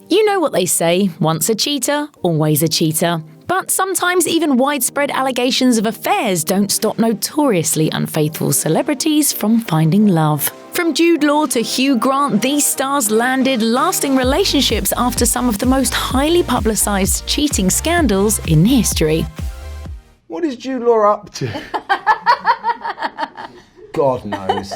You know what they say, once a cheater, always a cheater. But sometimes even widespread allegations of affairs don't stop notoriously unfaithful celebrities from finding love. From Jude Law to Hugh Grant, these stars landed lasting relationships after some of the most highly publicised cheating scandals in history. What is Jude Law up to? God knows.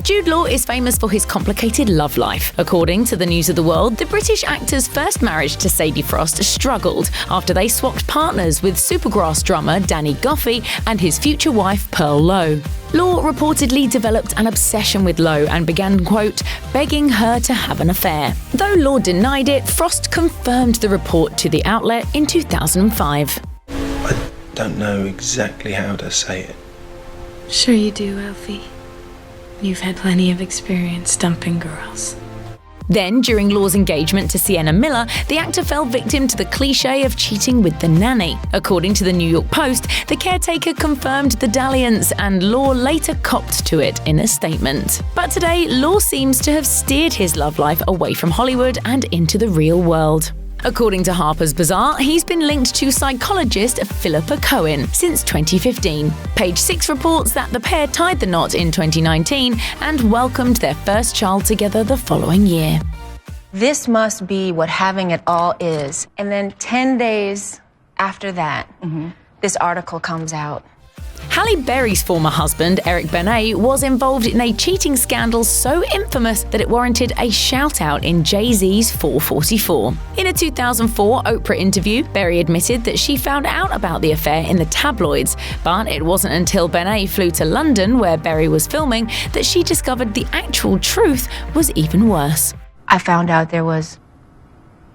Jude Law is famous for his complicated love life. According to the News of the World, the British actor's first marriage to Sadie Frost struggled after they swapped partners with Supergrass drummer Danny Goffey and his future wife Pearl Lowe. Law reportedly developed an obsession with Lowe and began, quote, begging her to have an affair. Though Law denied it, Frost confirmed the report to the outlet in 2005. I don't know exactly how to say it. Sure you do, Alfie. You've had plenty of experience dumping girls. Then, during Law's engagement to Sienna Miller, the actor fell victim to the cliché of cheating with the nanny. According to the New York Post, the caretaker confirmed the dalliance and Law later copped to it in a statement. But today, Law seems to have steered his love life away from Hollywood and into the real world. According to Harper's Bazaar, he's been linked to psychologist Philippa Cohen since 2015. Page 6 reports that the pair tied the knot in 2019 and welcomed their first child together the following year. This must be what having it all is. And then 10 days after that, this article comes out. Halle Berry's former husband, Eric Benét, was involved in a cheating scandal so infamous that it warranted a shout-out in Jay-Z's 444. In a 2004 Oprah interview, Berry admitted that she found out about the affair in the tabloids, but it wasn't until Benét flew to London, where Berry was filming, that she discovered the actual truth was even worse. I found out there was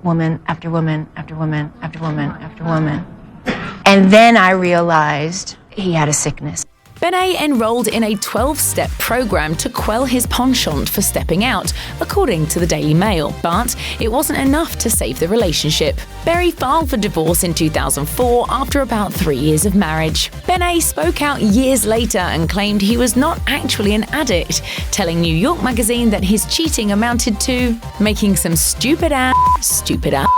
woman after woman after woman after woman after woman. And then I realized he had a sickness. Benét enrolled in a 12-step program to quell his penchant for stepping out, according to the Daily Mail. But it wasn't enough to save the relationship. Berry filed for divorce in 2004 after about 3 years of marriage. Benét spoke out years later and claimed he was not actually an addict, telling New York Magazine that his cheating amounted to making some stupid ass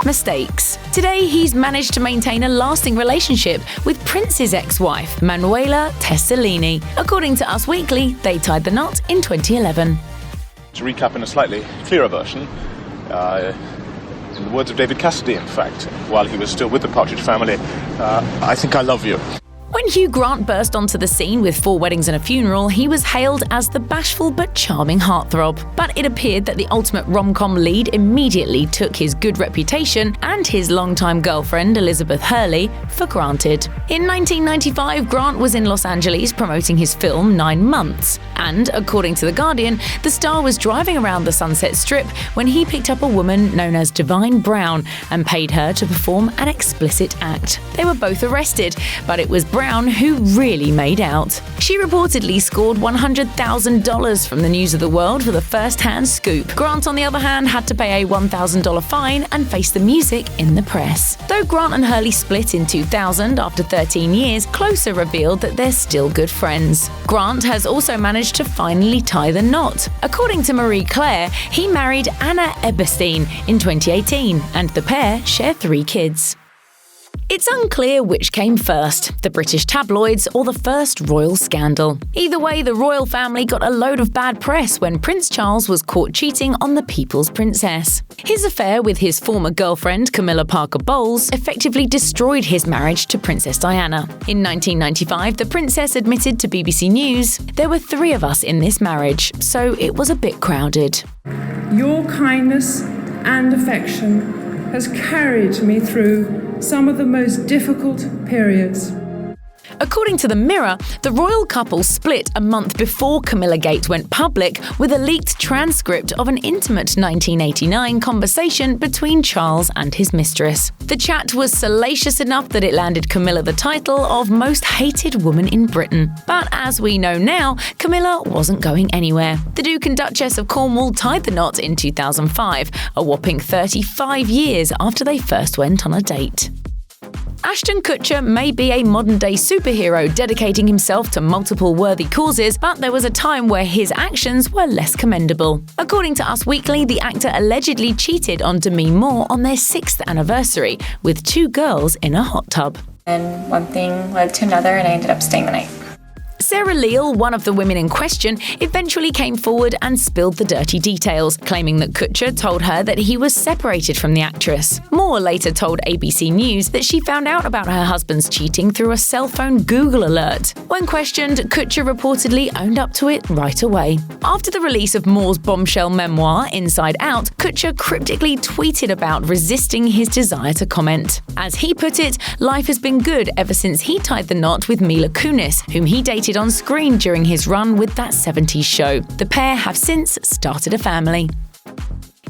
mistakes. Today, he's managed to maintain a lasting relationship with Prince's ex-wife, Manuela Testolini. According to Us Weekly, they tied the knot in 2011. To recap in a slightly clearer version, in the words of David Cassidy, in fact, while he was still with the Partridge Family, I think I love you. When Hugh Grant burst onto the scene with 4 weddings and a funeral, he was hailed as the bashful but charming heartthrob. But it appeared that the ultimate rom-com lead immediately took his good reputation and his longtime girlfriend, Elizabeth Hurley, for granted. In 1995, Grant was in Los Angeles promoting his film 9 Months. And, according to The Guardian, the star was driving around the Sunset Strip when he picked up a woman known as Divine Brown and paid her to perform an explicit act. They were both arrested, but it was Brown who really made out. She reportedly scored $100,000 from the News of the World for the first-hand scoop. Grant, on the other hand, had to pay a $1,000 fine and face the music in the press. Though Grant and Hurley split in 2000 after 13 years, Closer revealed that they're still good friends. Grant has also managed to finally tie the knot. According to Marie Claire, he married Anna Eberstein in 2018, and the pair share 3 kids. It's unclear which came first, the British tabloids or the first royal scandal. Either way, the royal family got a load of bad press when Prince Charles was caught cheating on the People's Princess. His affair with his former girlfriend, Camilla Parker Bowles, effectively destroyed his marriage to Princess Diana. In 1995, the princess admitted to BBC News, "There were 3 of us in this marriage, so it was a bit crowded." Your kindness and affection has carried me through some of the most difficult periods. According to The Mirror, the royal couple split a month before Camilla Gate went public with a leaked transcript of an intimate 1989 conversation between Charles and his mistress. The chat was salacious enough that it landed Camilla the title of Most Hated Woman in Britain. But as we know now, Camilla wasn't going anywhere. The Duke and Duchess of Cornwall tied the knot in 2005, a whopping 35 years after they first went on a date. Ashton Kutcher may be a modern-day superhero dedicating himself to multiple worthy causes, but there was a time where his actions were less commendable. According to Us Weekly, the actor allegedly cheated on Demi Moore on their 6th anniversary with 2 girls in a hot tub. And one thing led to another, and I ended up staying the night. Sarah Leal, one of the women in question, eventually came forward and spilled the dirty details, claiming that Kutcher told her that he was separated from the actress. Moore later told ABC News that she found out about her husband's cheating through a cell phone Google alert. When questioned, Kutcher reportedly owned up to it right away. After the release of Moore's bombshell memoir, Inside Out, Kutcher cryptically tweeted about resisting his desire to comment. As he put it, life has been good ever since he tied the knot with Mila Kunis, whom he dated on screen during his run with That 70s Show. The pair have since started a family.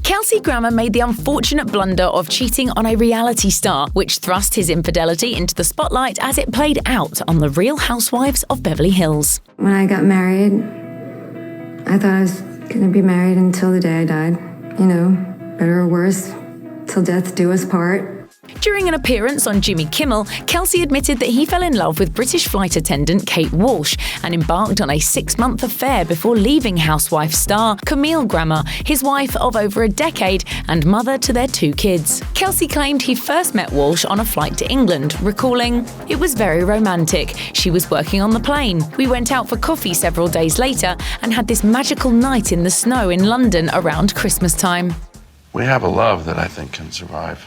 Kelsey Grammer made the unfortunate blunder of cheating on a reality star, which thrust his infidelity into the spotlight as it played out on The Real Housewives of Beverly Hills. When I got married, I thought I was going to be married until the day I died. You know, better or worse, till death do us part. During an appearance on Jimmy Kimmel, Kelsey admitted that he fell in love with British flight attendant Kate Walsh and embarked on a 6-month affair before leaving housewife star Camille Grammer, his wife of over a decade and mother to their 2 kids. Kelsey claimed he first met Walsh on a flight to England, recalling, "It was very romantic. She was working on the plane. We went out for coffee several days later and had this magical night in the snow in London around Christmas time." We have a love that I think can survive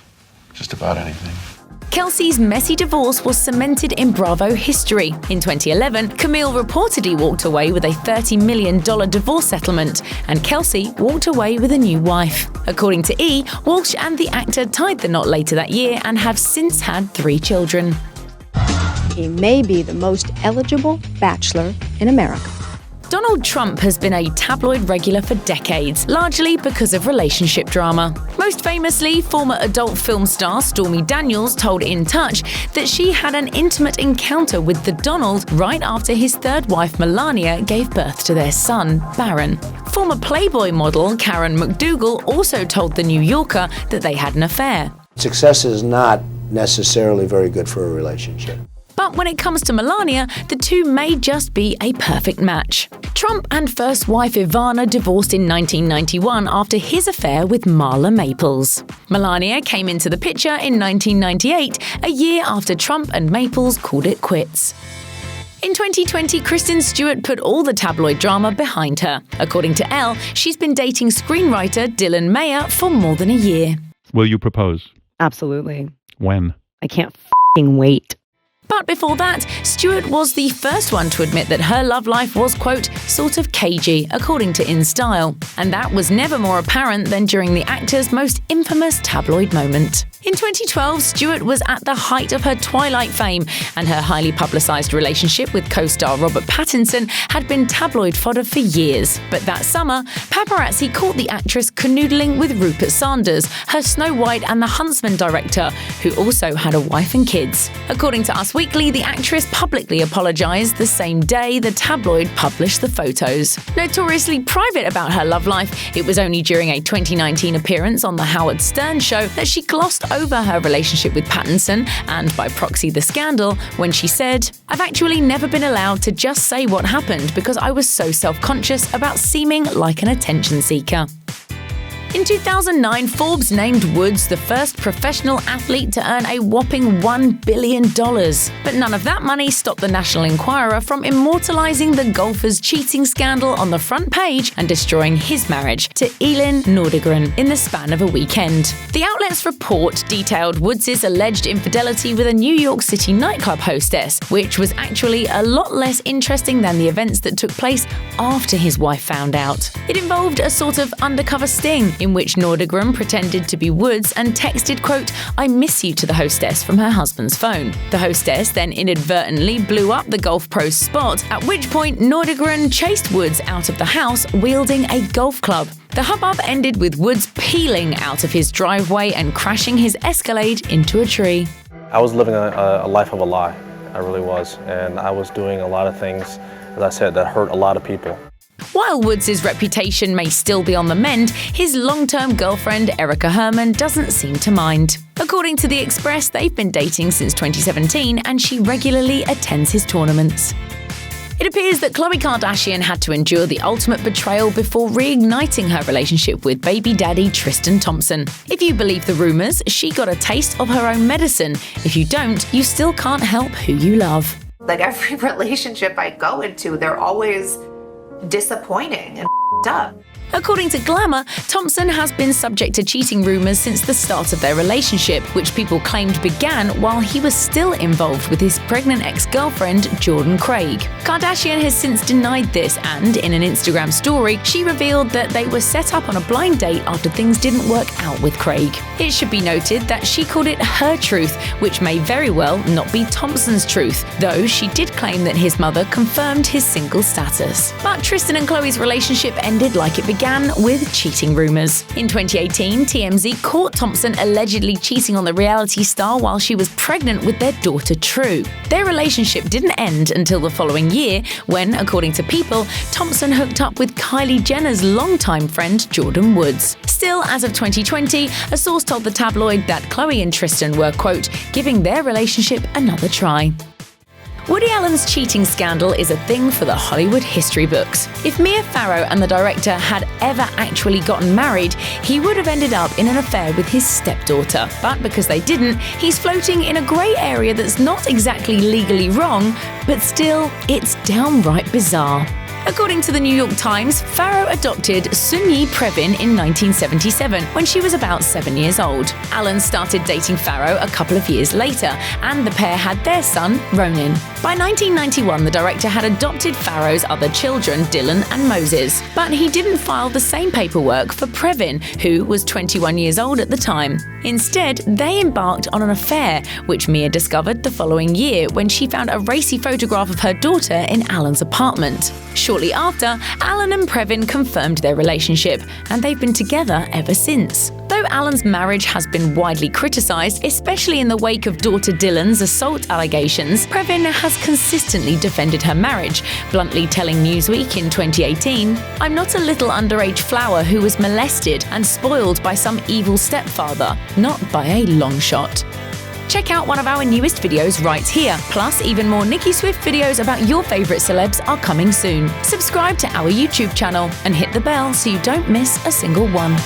just about anything. Kelsey's messy divorce was cemented in Bravo history. In 2011, Camille reportedly walked away with a $30 million divorce settlement, and Kelsey walked away with a new wife. According to E!, Walsh and the actor tied the knot later that year and have since had 3 children. He may be the most eligible bachelor in America. Donald Trump has been a tabloid regular for decades, largely because of relationship drama. Most famously, former adult film star Stormy Daniels told In Touch that she had an intimate encounter with the Donald right after his 3rd wife Melania gave birth to their son, Barron. Former Playboy model Karen McDougal also told The New Yorker that they had an affair. Success is not necessarily very good for a relationship. But when it comes to Melania, the 2 may just be a perfect match. Trump and first wife Ivana divorced in 1991 after his affair with Marla Maples. Melania came into the picture in 1998, a year after Trump and Maples called it quits. In 2020, Kristen Stewart put all the tabloid drama behind her. According to Elle, she's been dating screenwriter Dylan Mayer for more than a year. Will you propose? Absolutely. When? I can't f***ing wait. But before that, Stewart was the first one to admit that her love life was, quote, sort of cagey, according to In Style. And that was never more apparent than during the actor's most infamous tabloid moment. In 2012, Stewart was at the height of her Twilight fame, and her highly publicised relationship with co-star Robert Pattinson had been tabloid fodder for years. But that summer, paparazzi caught the actress canoodling with Rupert Sanders, her Snow White and the Huntsman director, who also had a wife and kids. According to Us Weekly, the actress publicly apologised the same day the tabloid published the photos. Notoriously private about her love life, it was only during a 2019 appearance on The Howard Stern Show that she glossed over her relationship with Pattinson and, by proxy, the scandal, when she said, "I've actually never been allowed to just say what happened because I was so self-conscious about seeming like an attention seeker." In 2009, Forbes named Woods the first professional athlete to earn a whopping $1 billion. But none of that money stopped the National Enquirer from immortalising the golfer's cheating scandal on the front page and destroying his marriage to Elin Nordegren in the span of a weekend. The outlet's report detailed Woods' alleged infidelity with a New York City nightclub hostess, which was actually a lot less interesting than the events that took place after his wife found out. It involved a sort of undercover sting, in which Nordegren pretended to be Woods and texted, quote, "I miss you" to the hostess from her husband's phone. The hostess then inadvertently blew up the golf pro's spot, at which point Nordegren chased Woods out of the house wielding a golf club. The hubbub ended with Woods peeling out of his driveway and crashing his Escalade into a tree. I was living a life of a lie. I really was. And I was doing a lot of things, as I said, that hurt a lot of people. While Woods' reputation may still be on the mend, his long-term girlfriend Erica Herman doesn't seem to mind. According to The Express, they've been dating since 2017 and she regularly attends his tournaments. It appears that Khloe Kardashian had to endure the ultimate betrayal before reigniting her relationship with baby daddy Tristan Thompson. If you believe the rumors, she got a taste of her own medicine. If you don't, you still can't help who you love. Like every relationship I go into, they're always disappointing and up. According to Glamour, Thompson has been subject to cheating rumors since the start of their relationship, which people claimed began while he was still involved with his pregnant ex-girlfriend, Jordan Craig. Kardashian has since denied this and, in an Instagram story, she revealed that they were set up on a blind date after things didn't work out with Craig. It should be noted that she called it her truth, which may very well not be Thompson's truth, though she did claim that his mother confirmed his single status. But Tristan and Khloe's relationship ended like it began, with cheating rumors. In 2018, TMZ caught Thompson allegedly cheating on the reality star while she was pregnant with their daughter True. Their relationship didn't end until the following year when, according to People, Thompson hooked up with Kylie Jenner's longtime friend Jordyn Woods. Still, as of 2020, a source told the tabloid that Khloe and Tristan were, quote, giving their relationship another try. Woody Allen's cheating scandal is a thing for the Hollywood history books. If Mia Farrow and the director had ever actually gotten married, he would have ended up in an affair with his stepdaughter. But because they didn't, he's floating in a grey area that's not exactly legally wrong, but still, it's downright bizarre. According to the New York Times, Farrow adopted Sunyi Previn in 1977 when she was about 7 years old. Allen started dating Farrow a couple of years later, and the pair had their son, Ronin. By 1991, the director had adopted Farrow's other children, Dylan and Moses. But he didn't file the same paperwork for Previn, who was 21 years old at the time. Instead, they embarked on an affair, which Mia discovered the following year when she found a racy photograph of her daughter in Allen's apartment. Shortly after, Allen and Previn confirmed their relationship, and they've been together ever since. Though Allen's marriage has been widely criticised, especially in the wake of daughter Dylan's assault allegations, Previn has consistently defended her marriage, bluntly telling Newsweek in 2018, "I'm not a little underage flower who was molested and spoiled by some evil stepfather, not by a long shot." Check out one of our newest videos right here. Plus, even more Nicki Swift videos about your favourite celebs are coming soon. Subscribe to our YouTube channel and hit the bell so you don't miss a single one.